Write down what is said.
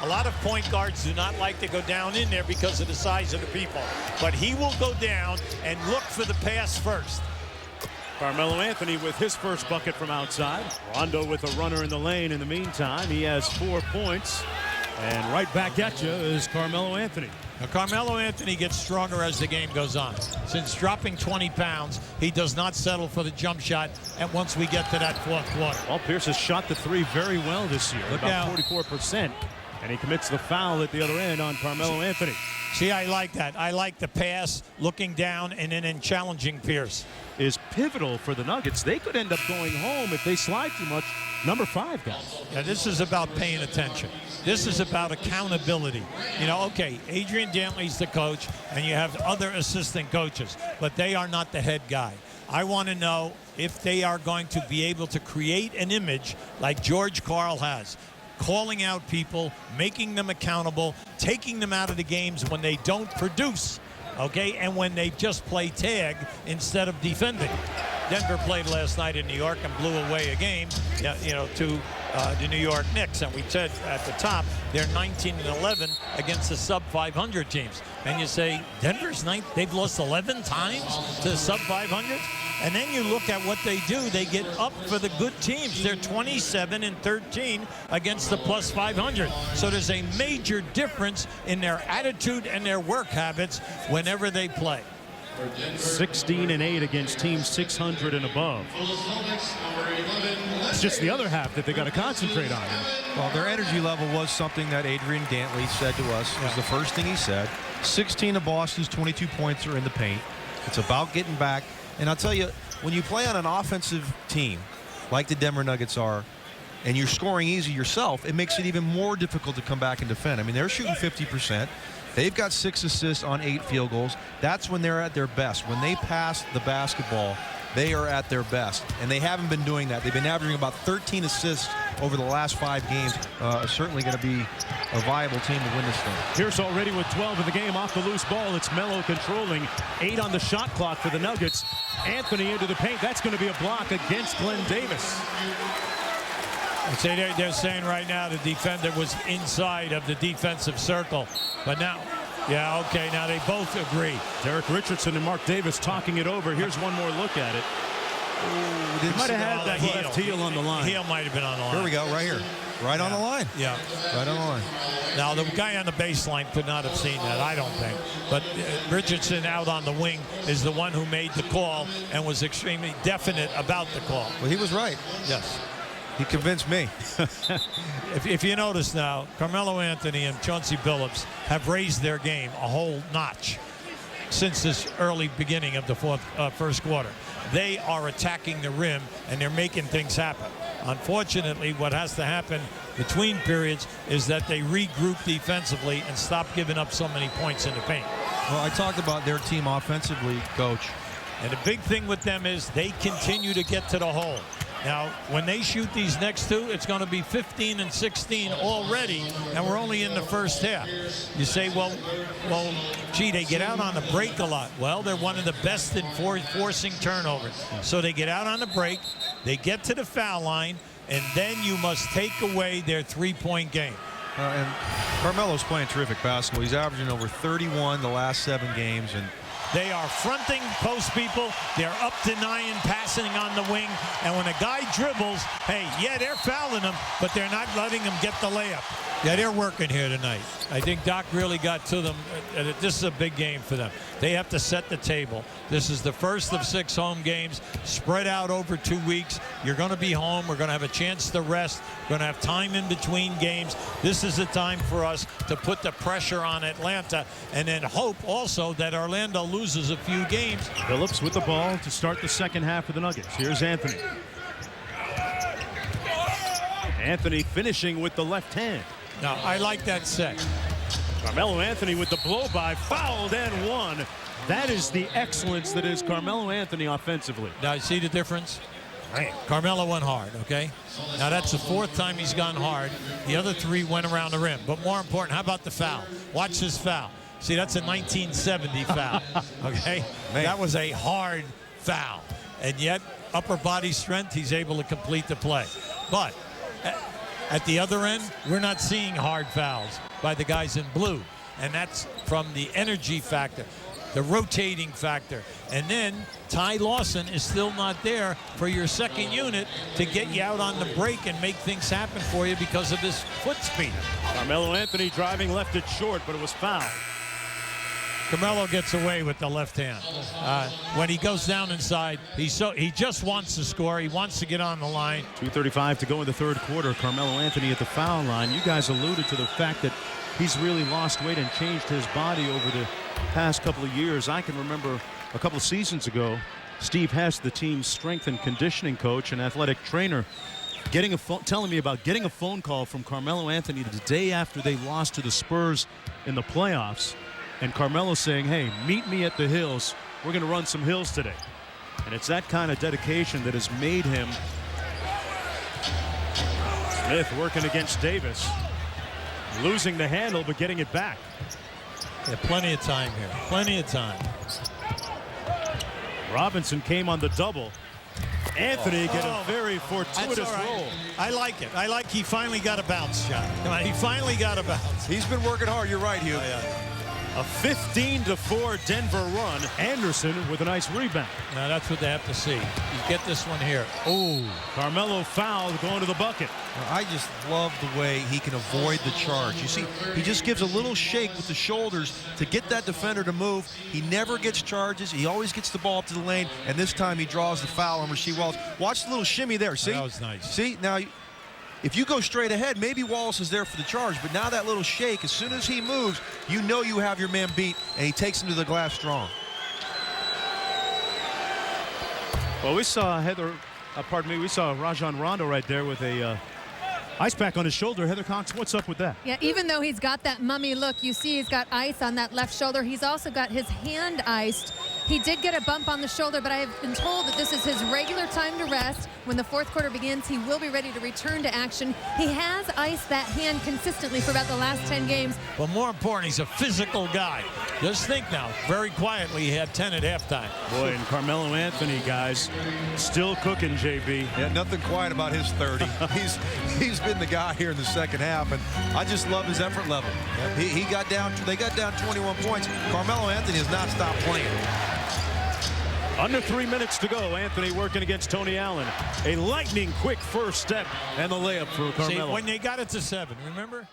A lot of point guards do not like to go down in there because of the size of the people. But he will go down and look for the pass first. Carmelo Anthony with his first bucket from outside. Rondo with a runner in the lane in the meantime. He has 4 points. And right back at you is Carmelo Anthony. Now, Carmelo Anthony gets stronger as the game goes on. Since dropping 20 pounds, he does not settle for the jump shot and once we get to that fourth quarter. Well, Pierce has shot the three very well this year, Look about out. 44%. And he commits the foul at the other end on Carmelo Anthony. See, I like that. I like the pass, looking down, and then challenging Pierce. Is pivotal for the Nuggets. They could end up going home if they slide too much. Number 5, guys. Yeah, this is about paying attention. This is about accountability. You know, okay, Adrian Dantley's the coach, and you have other assistant coaches, but they are not the head guy. I want to know if they are going to be able to create an image like George Karl has, calling out people, making them accountable, taking them out of the games when they don't produce, okay, and when they just play tag instead of defending. Denver played last night in New York and blew away a game, you know, to the New York Knicks. And we said at the top, they're 19-11 against the sub-500 teams. And you say, Denver's ninth, they've lost 11 times to the sub-500? And then you look at what they do. They get up for the good teams. They're 27-13 against the plus 500. So there's a major difference in their attitude and their work habits whenever they play. 16-8 against teams 600 and above. It's just the other half that they got to concentrate on. Well, their energy level was something that Adrian Dantley said to us. It was the first thing he said. 16 of Boston's 22 points are in the paint. It's about getting back. And I'll tell you, when you play on an offensive team like the Denver Nuggets are, and you're scoring easy yourself, it makes it even more difficult to come back and defend. I mean, they're shooting 50%. They've got 6 assists on 8 field goals. That's when they're at their best. When they pass the basketball, they are at their best. And they haven't been doing that. They've been averaging about 13 assists over the last 5 games. Certainly going to be a viable team to win this thing. Pierce already with 12 in the game off the loose ball. It's Melo controlling. 8 on the shot clock for the Nuggets. Anthony into the paint. That's going to be a block against Glenn Davis. They're saying right now the defender was inside of the defensive circle. But now, yeah, okay, now they both agree. Derek Richardson and Mark Davis talking it over. Here's one more look at it. He might have had that left heel on the line. Heel might have been on the line. Here we go, right here. Right on the line. Yeah. Right on the line. Now, the guy on the baseline could not have seen that, I don't think. But Richardson out on the wing is the one who made the call and was extremely definite about the call. Well, he was right. Yes. He convinced me. If you notice now, Carmelo Anthony and Chauncey Billups have raised their game a whole notch since this early beginning of the first quarter. They are attacking the rim, and they're making things happen. Unfortunately, what has to happen between periods is that they regroup defensively and stop giving up so many points in the paint. Well, I talked about their team offensively, Coach. And the big thing with them is they continue to get to the hole. Now, when they shoot these next two, it's going to be 15 and 16 already, and we're only in the first half. You say, well, gee, they get out on the break a lot. Well, they're one of the best in forcing turnovers. So they get out on the break, they get to the foul line, and then you must take away their three-point game. And Carmelo's playing terrific basketball. He's averaging over 31 the last 7 games, and they are fronting post people. They're up denying passing on the wing. And when a guy dribbles, hey, yeah, they're fouling him, but they're not letting him get the layup. Yeah, they're working here tonight. I think Doc really got to them. This is a big game for them. They have to set the table. This is the first of 6 home games spread out over 2 weeks. You're going to be home. We're going to have a chance to rest. We're going to have time in between games. This is the time for us to put the pressure on Atlanta and then hope also that Orlando loses a few games. Billups with the ball to start the second half of the Nuggets. Here's Anthony. Anthony finishing with the left hand. Now, I like that set. Carmelo Anthony with the blow-by, fouled and one. That is the excellence that is Carmelo Anthony offensively. Now, you see the difference? Man. Carmelo went hard, okay? Now, that's the 4th time he's gone hard. The other 3 went around the rim. But more important, how about the foul? Watch this foul. See, that's a 1970 foul, okay? Man. That was a hard foul. And yet, upper body strength, he's able to complete the play. But At the other end, we're not seeing hard fouls by the guys in blue. And that's from the energy factor, the rotating factor. And then Ty Lawson is still not there for your second unit to get you out on the break and make things happen for you because of his foot speed. Carmelo Anthony driving left it short, but it was fouled. Carmelo gets away with the left hand. When he goes down inside, he just wants to score. He wants to get on the line. 2:35 to go in the third quarter. Carmelo Anthony at the foul line. You guys alluded to the fact that he's really lost weight and changed his body over the past couple of years. I can remember a couple of seasons ago, Steve Hess, the team's strength and conditioning coach and athletic trainer, telling me about getting a phone call from Carmelo Anthony the day after they lost to the Spurs in the playoffs. And Carmelo saying, hey, meet me at the hills. We're going to run some hills today. And it's that kind of dedication that has made him. Smith working against Davis. Losing the handle, but getting it back. Yeah, plenty of time here. Plenty of time. Robinson came on the double. Anthony get a very fortuitous roll. I like it. I like he finally got a bounce shot. Come on, he finally got a bounce. He's been working hard. You're right, Hugh. A 15-4 Denver run. Anderson with a nice rebound. Now that's what they have to see. You get this one here. Oh, Carmelo fouled going to the bucket. I just love the way he can avoid the charge. You see, he just gives a little shake with the shoulders to get that defender to move. He never gets charges. He always gets the ball up to the lane, and this time he draws the foul on Rasheed Wallace. Watch the little shimmy there. See? that was nice. See, now, if you go straight ahead, maybe Wallace is there for the charge, but now that little shake, as soon as he moves, you know you have your man beat, and he takes him to the glass strong. Well, we saw we saw Rajon Rondo right there with a ice pack on his shoulder. Heather Cox, what's up with that? Yeah, even though he's got that mummy look, you see he's got ice on that left shoulder. He's also got his hand iced. He did get a bump on the shoulder, but I have been told that this is his regular time to rest. When the fourth quarter begins, he will be ready to return to action. He has iced that hand consistently for about the last 10 games. But more important, he's a physical guy. Just think now, very quietly, he had 10 at halftime. Boy, and Carmelo Anthony, guys, still cooking, JB. Yeah, nothing quiet about his 30. He's been the guy here in the second half, and I just love his effort level. They got down 21 points. Carmelo Anthony has not stopped playing. Under 3 minutes to go. Anthony working against Tony Allen. A lightning quick first step and the layup for Carmelo. See, when they got it to 7, remember?